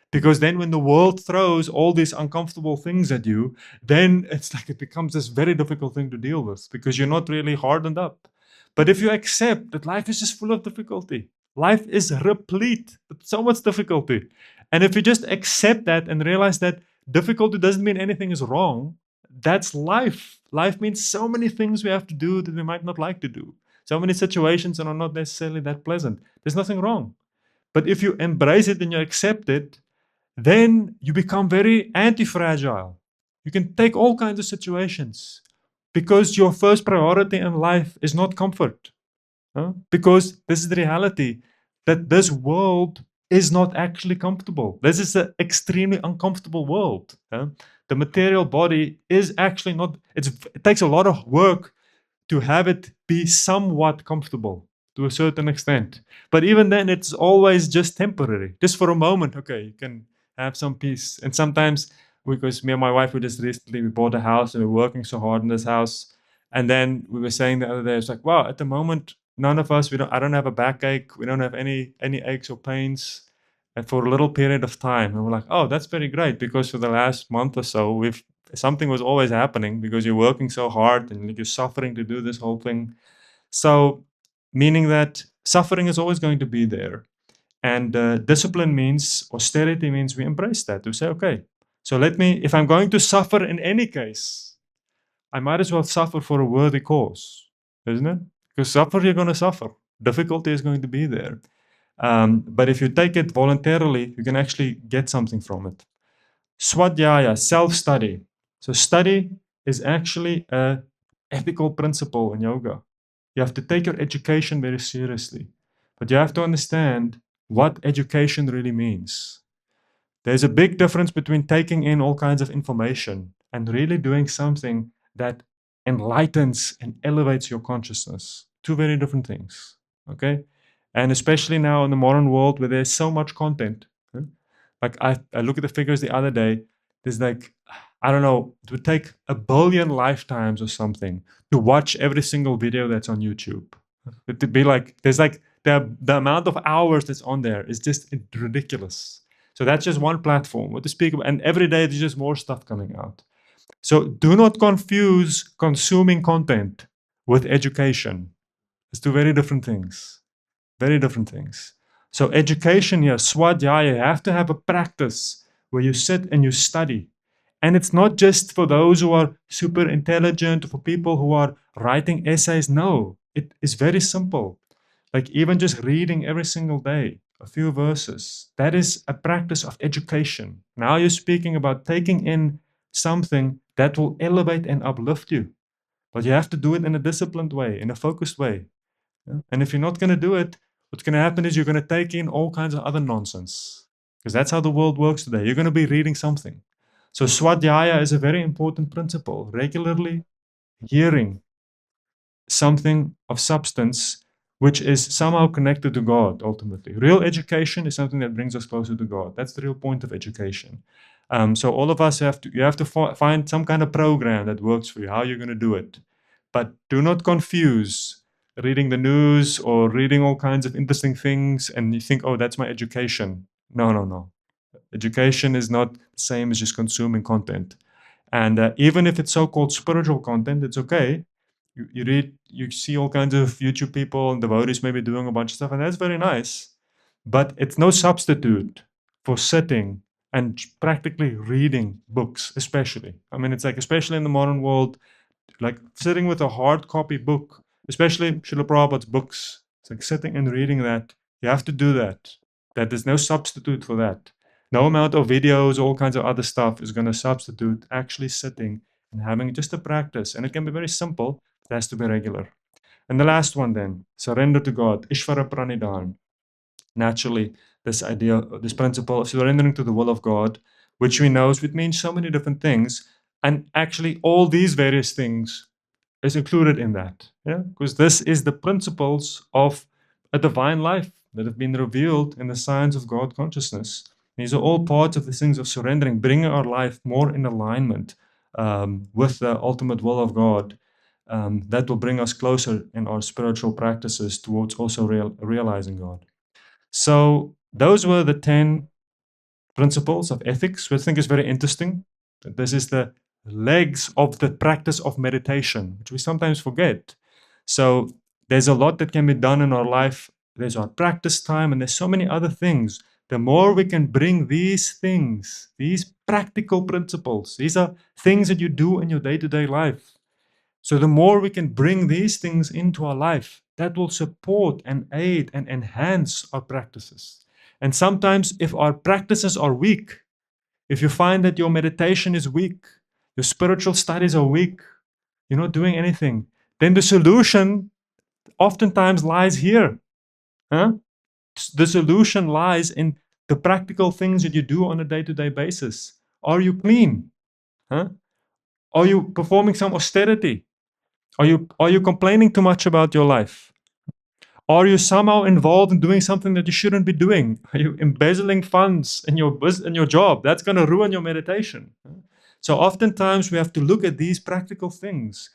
Because then when the world throws all these uncomfortable things at you, then it's like it becomes this very difficult thing to deal with because you're not really hardened up. But if you accept that life is just full of difficulty, life is replete with so much difficulty. And if you just accept that and realize that Difficulty doesn't mean anything is wrong. That's life. Life means so many things we have to do that we might not like to do. So many situations that are not necessarily that pleasant. There's nothing wrong. But if you embrace it and you accept it, then you become very anti-fragile. You can take all kinds of situations because your first priority in life is not comfort. Because this is the reality that this world is not actually comfortable. This is an extremely uncomfortable world. The material body is actually not, it takes a lot of work to have it be somewhat comfortable to a certain extent. But even then, it's always just temporary, just for a moment. Okay, you can have some peace. And sometimes, because me and my wife, we just recently we bought a house and we're working so hard in this house. And then we were saying the other day, it's like, wow, at the moment, none of us, I don't have a backache, we don't have any aches or pains. And for a little period of time, and we're like, oh, that's very great, because for the last month or so, we've something was always happening because you're working so hard and you're suffering to do this whole thing. So, meaning that suffering is always going to be there. And discipline means, austerity means we embrace that. We say, okay, so if I'm going to suffer in any case, I might as well suffer for a worthy cause, isn't it? Because suffer, you're going to suffer. Difficulty is going to be there. But if you take it voluntarily, you can actually get something from it. Swadhyaya, self-study. So study is actually a ethical principle in yoga. You have to take your education very seriously, but you have to understand what education really means. There's a big difference between taking in all kinds of information and really doing something that enlightens and elevates your consciousness. Two very different things. Okay? And especially now in the modern world where there's so much content. Like I look at the figures the other day, there's like, I don't know, it would take 1 billion lifetimes or something to watch every single video that's on YouTube. It'd be like, there's like the amount of hours that's on there is just ridiculous. So that's just one platform. What to speak about, and every day there's just more stuff coming out. So do not confuse consuming content with education. It's two very different things. Very different things. So education here, swadhyaya, you have to have a practice where you sit and you study. And it's not just for those who are super intelligent, for people who are writing essays. No, it is very simple. Like even just reading every single day, a few verses, that is a practice of education. Now you're speaking about taking in something that will elevate and uplift you. But you have to do it in a disciplined way, in a focused way. And if you're not going to do it, what's going to happen is you're going to take in all kinds of other nonsense. Because that's how the world works today. You're going to be reading something. So swadhyaya is a very important principle. Regularly hearing something of substance which is somehow connected to God ultimately. Real education is something that brings us closer to God. That's the real point of education. So all of us you have to find some kind of program that works for you, how you're going to do it. But do not confuse reading the news or reading all kinds of interesting things and you think, oh, that's my education. No, no, no. Education is not the same as just consuming content. And even if it's so-called spiritual content, it's okay. You read, you see all kinds of YouTube people and devotees maybe doing a bunch of stuff, and that's very nice. But it's no substitute for sitting and practically reading books, especially. I mean, it's like, especially in the modern world, like sitting with a hard copy book, especially Srila Prabhupada's books. It's like sitting and reading that. You have to do that. That there's no substitute for that. No amount of videos, all kinds of other stuff is going to substitute actually sitting and having just a practice. And it can be very simple. It has to be regular. And the last one then, surrender to God, Ishvara Pranidhan. Naturally, this idea, this principle of surrendering to the will of God, which we know it means so many different things. And actually, all these various things is included in that. Yeah, because this is the principles of a divine life that have been revealed in the science of God consciousness. These are all parts of the things of surrendering, bringing our life more in alignment with the ultimate will of God. That will bring us closer in our spiritual practices towards also realizing God. So those were the 10 principles of ethics, which I think is very interesting. This is the legs of the practice of meditation, which we sometimes forget. So there's a lot that can be done in our life. There's our practice time, and there's so many other things. The more we can bring these things, these practical principles. These are things that you do in your day-to-day life. So the more we can bring these things into our life, that will support and aid and enhance our practices. And sometimes if our practices are weak, if you find that your meditation is weak, your spiritual studies are weak, you're not doing anything, then the solution oftentimes lies here. Huh? The solution lies in the practical things that you do on a day-to-day basis. Are you clean? Huh? Are you performing some austerity? Are you complaining too much about your life? Are you somehow involved in doing something that you shouldn't be doing? Are you embezzling funds in your job? That's going to ruin your meditation. So oftentimes we have to look at these practical things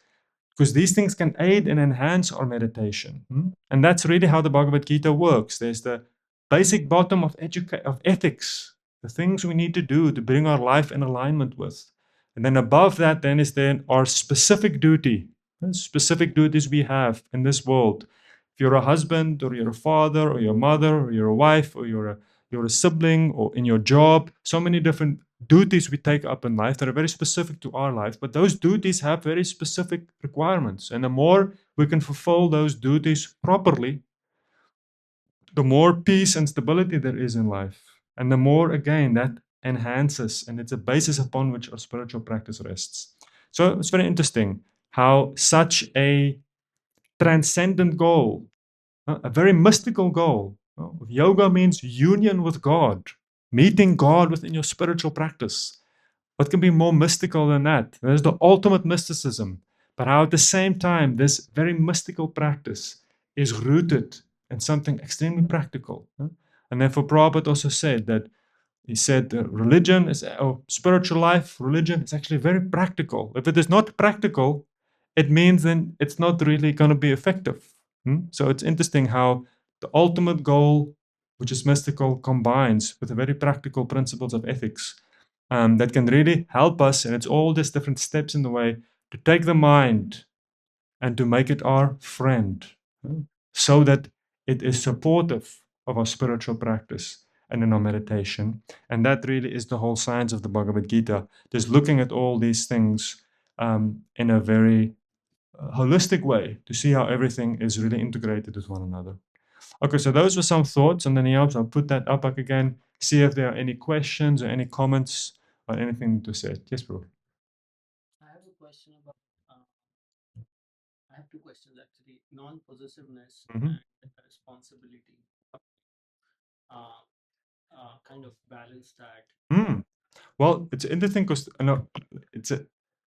because these things can aid and enhance our meditation. And that's really how the Bhagavad Gita works. There's the basic bottom of ethics, the things we need to do to bring our life in alignment with. And then above that then is then our specific duty, specific duties we have in this world. If you're a husband or you're a father or you're a mother or you're a wife or you're a sibling or in your job, so many different duties we take up in life that are very specific to our life, but those duties have very specific requirements. And the more we can fulfill those duties properly, the more peace and stability there is in life. And the more, again, that enhances, and it's a basis upon which our spiritual practice rests. So it's very interesting how such a transcendent goal, a very mystical goal, yoga means union with God, meeting God within your spiritual practice. What can be more mystical than that? There's the ultimate mysticism, but how at the same time, this very mystical practice is rooted in something extremely practical. And therefore, Prabhupada also said that he said religion is, or spiritual life, religion is actually very practical. If it is not practical, it means then it's not really going to be effective. So it's interesting how the ultimate goal, which is mystical, combines with the very practical principles of ethics that can really help us. And it's all these different steps in the way to take the mind and to make it our friend, so that it is supportive of our spiritual practice and in our meditation. And that really is the whole science of the Bhagavad Gita, just looking at all these things in a very holistic way to see how everything is really integrated with one another. Okay, so those were some thoughts, and then I'll put that up again, see if there are any questions or any comments or anything to say. Yes, bro. Mhm. Mm. Well, it's interesting because it's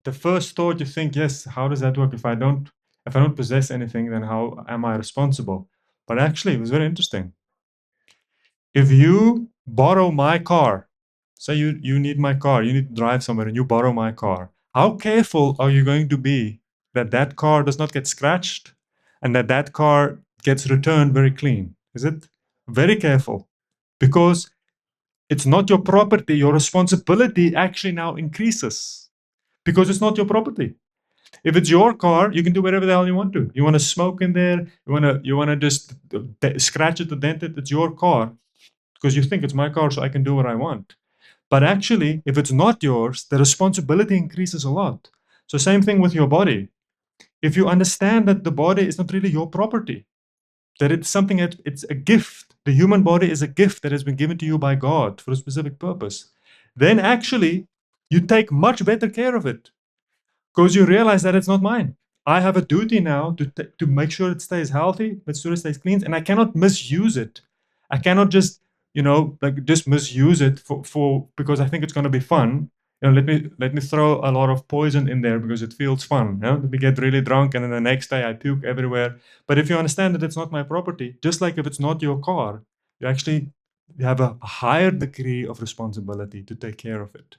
the first thought you think, yes, how does that work? If I don't possess anything, then how am I responsible? But actually, it was very interesting. If you borrow my car, say you need my car, you need to drive somewhere and you borrow my car, how careful are you going to be that that car does not get scratched and that that car gets returned very clean? Is it very careful? Because it's not your property, your responsibility actually now increases because it's not your property. If it's your car, you can do whatever the hell you want to. You want to smoke in there, you want to just scratch it or dent it, it's your car because you think it's my car, so I can do what I want. But actually, if it's not yours, the responsibility increases a lot. So same thing with your body. If you understand that the body is not really your property, that it's something that it's a gift, the human body is a gift that has been given to you by God for a specific purpose, then actually you take much better care of it because you realize that it's not mine. I have a duty now to make sure it stays healthy, make sure it stays clean, and I cannot misuse it. I cannot just just misuse it for because I think it's going to be fun. Let me throw a lot of poison in there because it feels fun. Let me get really drunk and then the next day I puke everywhere. But if you understand that it's not my property, just like if it's not your car, you actually have a higher degree of responsibility to take care of it.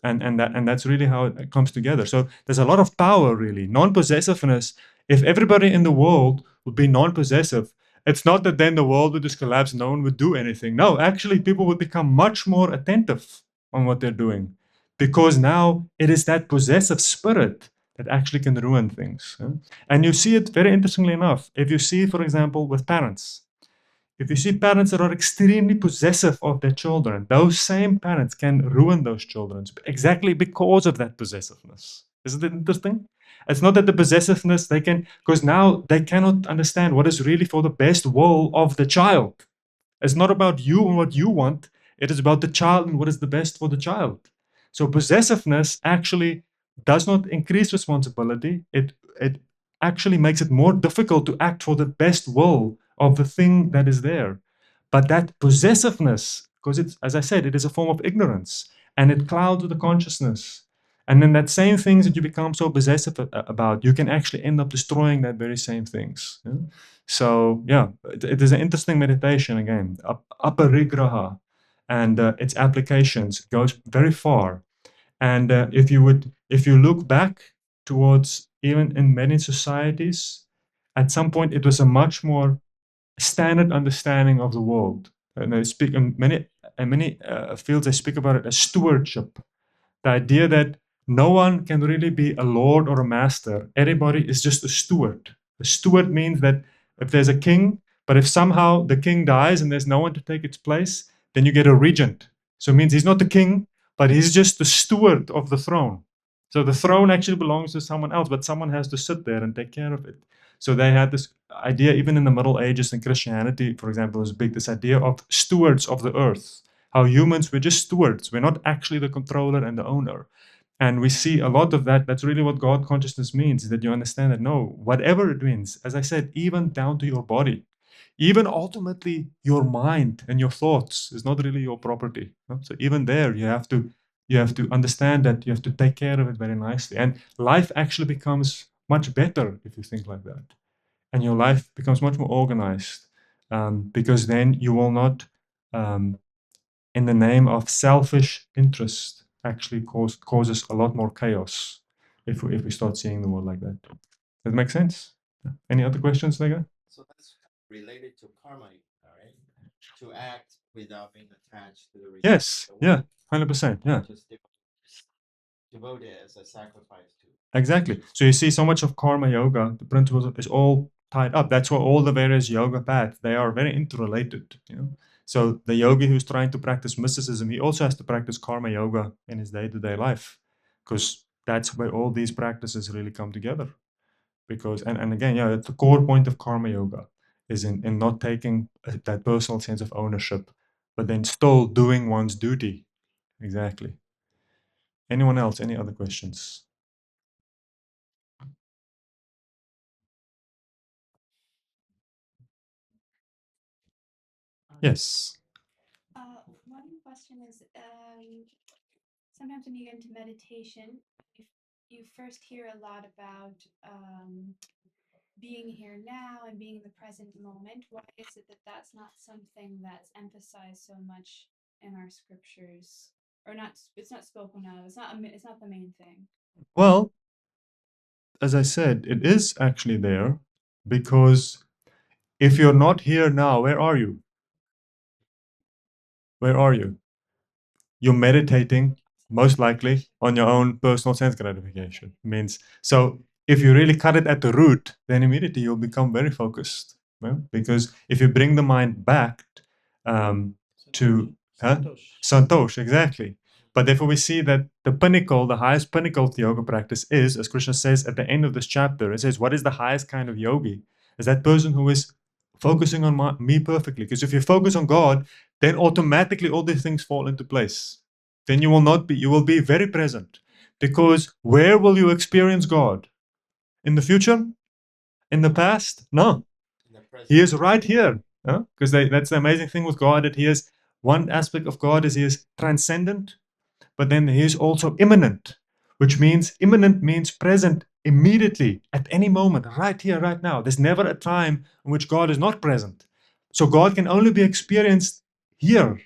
And that's really how it comes together. So there's a lot of power, really. Non-possessiveness. If everybody in the world would be non-possessive, it's not that then the world would just collapse, no one would do anything. No, actually, people would become much more attentive on what they're doing, because now it is that possessive spirit that actually can ruin things. And you see it very interestingly enough. If you see, for example, with parents, if you see parents that are extremely possessive of their children, those same parents can ruin those children exactly because of that possessiveness. Isn't it interesting? It's not that the possessiveness they can, because now they cannot understand what is really for the best will of the child. It's not about you and what you want. It is about the child and what is the best for the child. So possessiveness actually does not increase responsibility. It actually makes it more difficult to act for the best will of the thing that is there. But that possessiveness, because it's, as I said, it is a form of ignorance and it clouds the consciousness. And then that same things that you become so possessive about, you can actually end up destroying that very same things. Yeah? So yeah, it is an interesting meditation again. Aparigraha and its applications goes very far. And if you look back towards even in many societies, at some point it was a much more standard understanding of the world. And they speak in many fields. They speak about it as stewardship. The idea that no one can really be a lord or a master. Everybody is just a steward. A steward means that if there's a king, but if somehow the king dies and there's no one to take its place, then you get a regent. So it means he's not the king, but he's just the steward of the throne. So the throne actually belongs to someone else, but someone has to sit there and take care of it. So they had this idea, even in the Middle Ages in Christianity, for example, was big, this idea of stewards of the earth. How humans, we're just stewards. We're not actually the controller and the owner. And we see a lot of that. That's really what God consciousness means, is that you understand that no, whatever it means, as I said, even down to your body, even ultimately your mind and your thoughts is not really your property. No? So even there, you have to understand that you have to take care of it very nicely. And life actually becomes much better if you think like that. And your life becomes much more organized because then you will not um, in the name of selfish interest actually causes a lot more chaos if we start seeing the world like that. Does that make sense? Yeah. Any other questions, Lega? Yes, yeah, 100%, yeah. Exactly. So you see so much of karma yoga, the principles is all tied up. That's why all the various yoga paths, they are very interrelated, you know. So the yogi who's trying to practice mysticism, he also has to practice karma yoga in his day-to-day life, because that's where all these practices really come together. Because and again, yeah, the core point of karma yoga is in not taking that personal sense of ownership, but then still doing one's duty. Exactly. Anyone else? Any other questions? Yes. One question is, sometimes when you get into meditation, you first hear a lot about being here now and being in the present moment. Why is it that that's not something that's emphasized so much in our scriptures, or not? It's not spoken of. It's not the main thing. Well, as I said, it is actually there because if you're not here now, where are you? Where are you? You're meditating, most likely, on your own personal sense gratification. Means so if you really cut it at the root, then immediately you'll become very focused. Yeah? Because if you bring the mind back to Santosh, exactly. But therefore, we see that the pinnacle, the highest pinnacle of the yoga practice is, as Krishna says at the end of this chapter, it says, what is the highest kind of yogi? Is that person who is focusing on me perfectly. Because if you focus on God, then automatically all these things fall into place. Then you will not be, you will be very present. Because where will you experience God? In the future? In the past? No. He is right here. Because that's the amazing thing with God, that he is one aspect of God is he is transcendent, but then he is also immanent, which means immanent means present immediately at any moment, right here, right now. There's never a time in which God is not present. So God can only be experienced here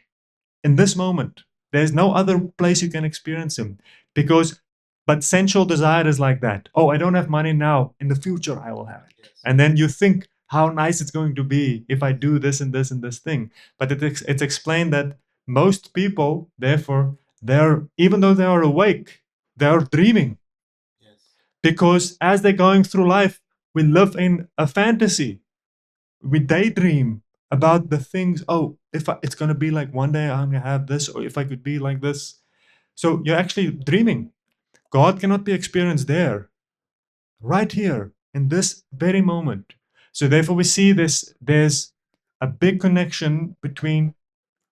in this moment. There's no other place you can experience him because, but sensual desire is like that. Oh, I don't have money now. In the future, I will have it. Yes. And then you think how nice it's going to be if I do this and this and this thing. But it's explained that most people, therefore, they're, even though they are awake, they are dreaming. Yes. Because as they're going through life, we live in a fantasy. We daydream. about the things. Oh, it's going to be like one day I'm going to have this, or if I could be like this. So you're actually dreaming. God cannot be experienced there, right here, in this very moment. So therefore, we see this. There's a big connection between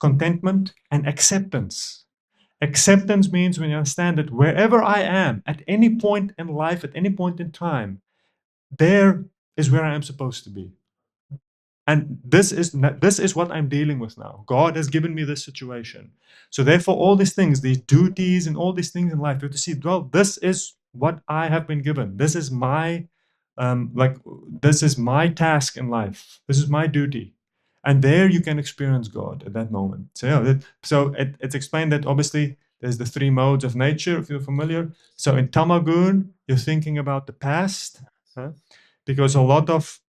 contentment and acceptance. Acceptance means when you understand that wherever I am, at any point in life, at any point in time, there is where I am supposed to be. And this is what I'm dealing with now. God has given me this situation. So therefore, all these things, these duties and all these things in life, you have to see, well, this is what I have been given. This is my like this is my task in life. This is my duty. And there you can experience God at that moment. So yeah, it's explained that obviously there's the three modes of nature, if you're familiar. So in Tamagun, you're thinking about the past. Huh? Because a lot of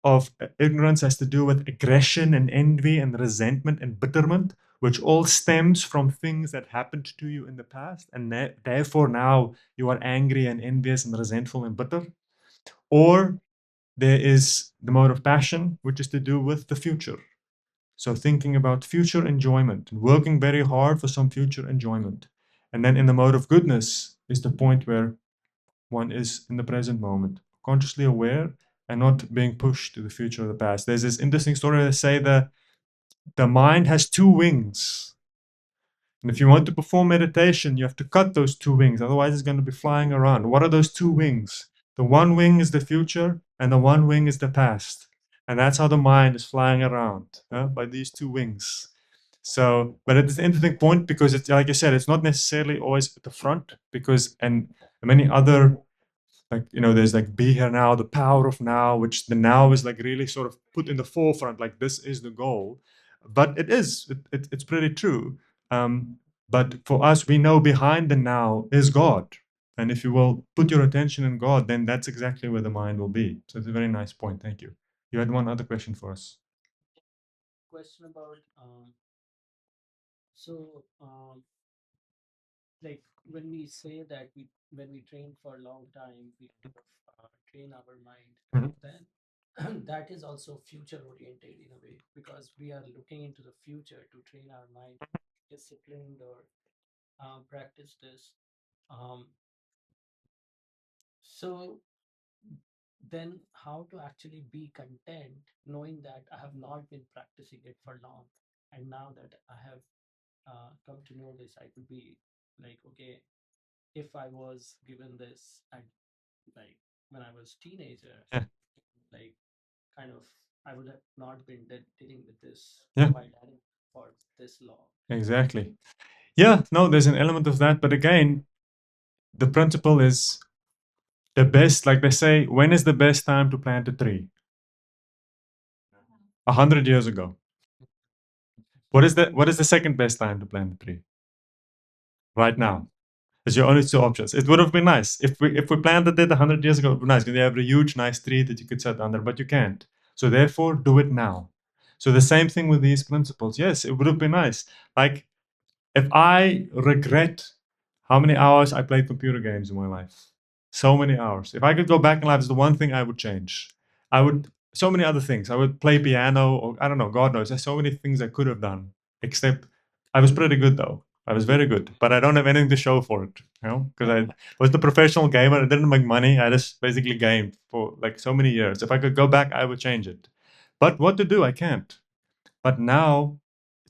ignorance has to do with aggression and envy and resentment and bitterment, which all stems from things that happened to you in the past, and therefore now you are angry and envious and resentful and bitter. Or there is the mode of passion, which is to do with the future. So thinking about future enjoyment and working very hard for some future enjoyment. And then in the mode of goodness is the point where one is in the present moment, consciously aware and not being pushed to the future or the past. There's this interesting story that say that the mind has two wings. And if you want to perform meditation, you have to cut those two wings. Otherwise, it's going to be flying around. What are those two wings? The one wing is the future, and the one wing is the past. And that's how the mind is flying around, by these two wings. So, but it's an interesting point because it's like you said, it's not necessarily always at the front because, and many other like there's like be here now, the power of now, which the now is like really sort of put in the forefront, like this is the goal. But it's pretty true. But for us, we know behind the now is God, and if you will put your attention in God, then that's exactly where the mind will be. So it's a very nice point. Thank you. You had one other question for us. Question about so like when we say that when we train for a long time we kind of train our mind, Mhm. then that is also future oriented in a way because we are looking into the future to train our mind disciplined or practice this. um, so then how to actually be content knowing that I have not been practicing it for long, and now that I have come to know this, I could be like, okay, if I was given this at like when I was teenager, Yeah, like kind of I would have not been dealing with this yeah, while learning for this long. exactly. Yeah, no, there's an element of that, but again, the principle is the best. Like they say, when is the best time to plant a tree? 100 years ago. What is the second best time to plant a tree? Right now. It's your only two options. It would have been nice if we planted it 100 years ago. It would be nice because you have a huge, nice tree that you could set under, but you can't. So therefore, do it now. So the same thing with these principles. Yes, it would have been nice. Like if I regret how many hours I played computer games in my life, so many hours. If I could go back in life, it's the one thing I would change. I would so many other things. I would play piano, or I don't know. God knows, there's so many things I could have done. Except I was pretty good though. I was very good, but I don't have anything to show for it. Because I was the professional gamer. I didn't make money. I just basically gamed for like so many years. If I could go back, I would change it. But what to do? I can't. But now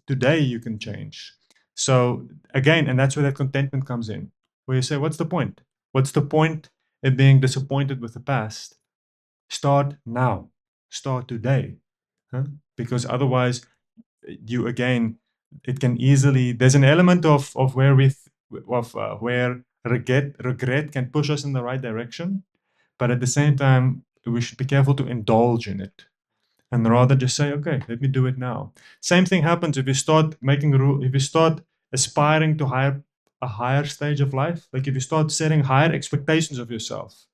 today you can change. So again, and that's where that contentment comes in, where you say, what's the point? What's the point in being disappointed with the past? Start now. Start today. Huh? Because otherwise, you again, it can easily. There's an element of where where regret can push us in the right direction, but at the same time, we should be careful to indulge in it and rather just say, okay, let me do it now. Same thing happens if you start making rule. If you start aspiring to a higher stage of life, like if you start setting higher expectations of yourself,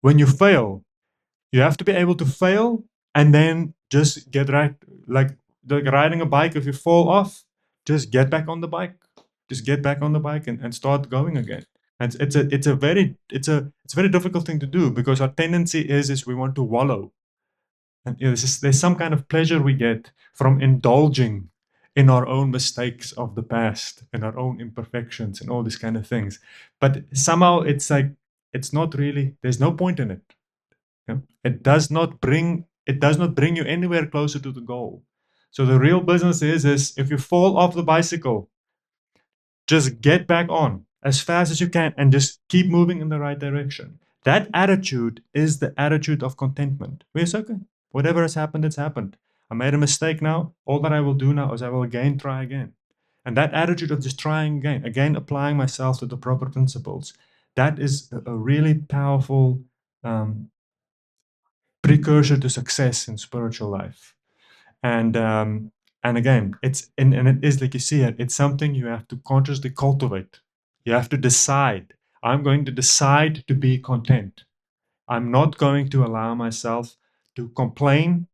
when you fail, you have to be able to fail and then just get right. Like riding a bike, if you fall off, just get back on the bike. Just get back on the bike and start going again. And it's a very difficult thing to do because our tendency is we want to wallow And there's some kind of pleasure we get from indulging in our own mistakes of the past, in our own imperfections, and all these kind of things. But somehow it's like it's not really. There's no point in it. Yeah? It does not bring you anywhere closer to the goal. So the real business is if you fall off the bicycle, just get back on as fast as you can and just keep moving in the right direction. That attitude is the attitude of contentment. It's okay. Whatever has happened, it's happened. I made a mistake now. All that I will do now is I will again try again. And that attitude of just trying again applying myself to the proper principles, that is a really powerful um, precursor to success in spiritual life. And again, and it is like you see it. It's something you have to consciously cultivate. You have to decide. I'm going to decide to be content. I'm not going to allow myself to complain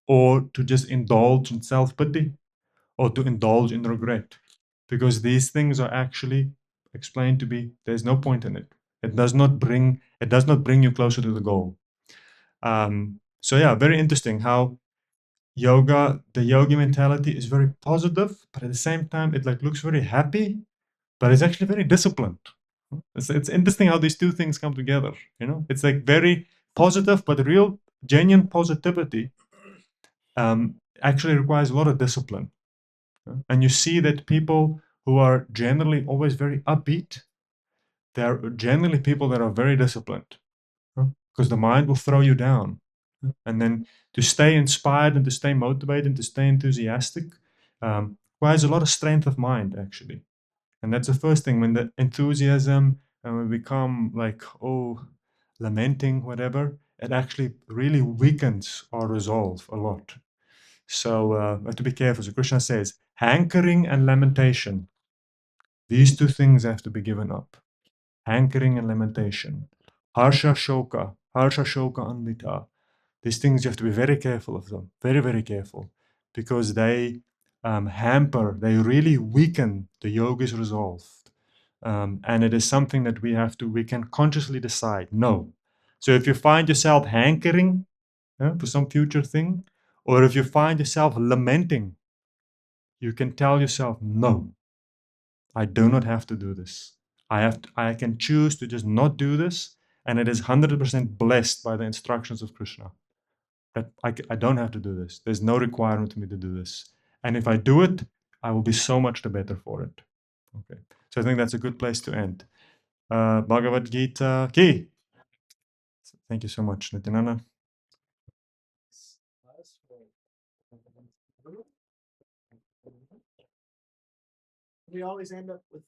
or to just indulge in self pity or to indulge in regret, because these things are actually explained to be there's no point in it. It does not bring you closer to the goal. So yeah, very interesting how the yogi mentality is very positive, but at the same time, it like looks very happy, but it's actually very disciplined. It's interesting how these two things come together. It's like very positive, but real, genuine positivity actually requires a lot of discipline. And you see that people who are generally always very upbeat, they're generally people that are very disciplined, because the mind will throw you down. And then to stay inspired and to stay motivated and to stay enthusiastic requires a lot of strength of mind, actually. And that's the first thing. When the enthusiasm and we become like, oh, lamenting, whatever, it actually really weakens our resolve a lot. So we have to be careful. So Krishna says, hankering and lamentation, these two things have to be given up. Hankering and lamentation. Harsha shoka anvita. These things you have to be very careful of them, very, very careful, because they they really weaken the yogi's resolve. And it is something that we can consciously decide, no. So if you find yourself hankering for some future thing, or if you find yourself lamenting, you can tell yourself, no, I do not have to do this. I can choose to just not do this, and it is 100% blessed by the instructions of Krishna. That I don't have to do this. There's no requirement for me to do this. And if I do it, I will be so much the better for it. Okay. So I think that's a good place to end. Bhagavad Gita Ki. Thank you so much, Nityananda. We always end up with